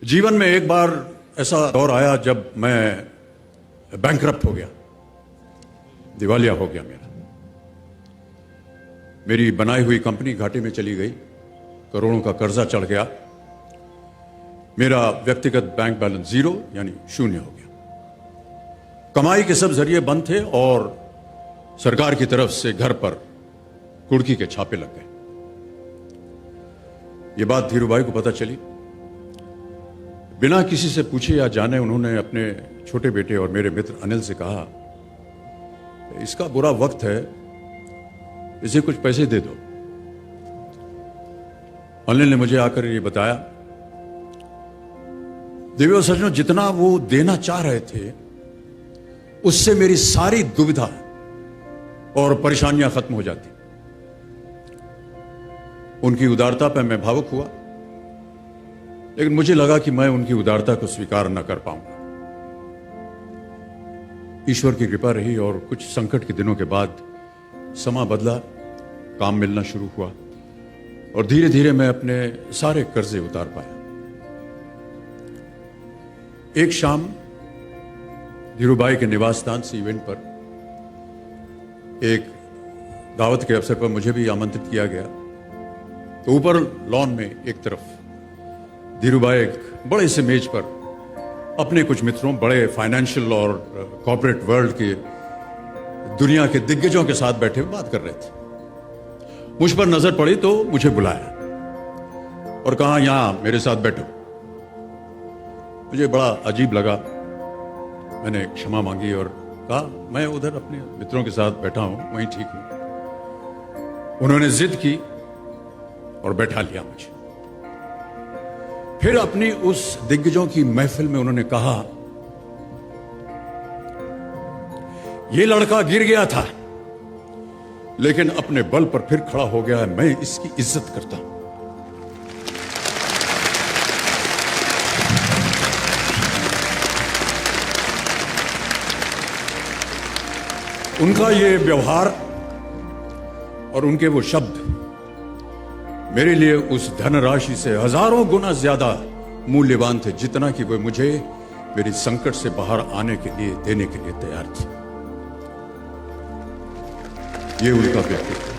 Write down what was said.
जीवन में एक बार ऐसा दौर आया जब मैं बैंकरप्ट हो गया, दिवालिया हो गया। मेरी बनाई हुई कंपनी घाटे में चली गई, करोड़ों का कर्जा चढ़ गया, मेरा व्यक्तिगत बैंक बैलेंस जीरो यानी शून्य हो गया। कमाई के सब जरिए बंद थे और सरकार की तरफ से घर पर कुर्की के छापे लग गए। ये बात धीरूभाई को पता चली। बिना किसी से पूछे या जाने उन्होंने अपने छोटे बेटे और मेरे मित्र अनिल से कहा, इसका बुरा वक्त है, इसे कुछ पैसे दे दो। अनिल ने मुझे आकर ये बताया, देवी और सज्जनों, जितना वो देना चाह रहे थे उससे मेरी सारी दुविधा और परेशानियां खत्म हो जाती। उनकी उदारता पर मैं भावुक हुआ, लेकिन मुझे लगा कि मैं उनकी उदारता को स्वीकार न कर पाऊंगा। ईश्वर की कृपा रही और कुछ संकट के दिनों के बाद समा बदला, काम मिलना शुरू हुआ और धीरे धीरे मैं अपने सारे कर्जे उतार पाया। एक शाम धीरूभाई के निवास स्थान से इवेंट पर एक दावत के अवसर पर मुझे भी आमंत्रित किया गया। तो ऊपर लॉन में एक तरफ धीरूभाई एक बड़े से मेज पर अपने कुछ मित्रों, बड़े फाइनेंशियल और कॉर्पोरेट वर्ल्ड के दुनिया के दिग्गजों के साथ बैठे हुए बात कर रहे थे। मुझ पर नजर पड़ी तो मुझे बुलाया और कहा, यहां मेरे साथ बैठो। मुझे बड़ा अजीब लगा। मैंने क्षमा मांगी और कहा, मैं उधर अपने मित्रों के साथ बैठा हूं, वहीं ठीक हूं। उन्होंने जिद की और बैठा लिया मुझे। फिर अपनी उस दिग्गजों की महफिल में उन्होंने कहा, यह लड़का गिर गया था लेकिन अपने बल पर फिर खड़ा हो गया है, मैं इसकी इज्जत करता हूं। उनका ये व्यवहार और उनके वो शब्द मेरे लिए उस धनराशि से हजारों गुना ज्यादा मूल्यवान थे, जितना कि वे मुझे मेरी संकट से बाहर आने के लिए, देने के लिए तैयार थे। ये उनका व्यक्तित्व।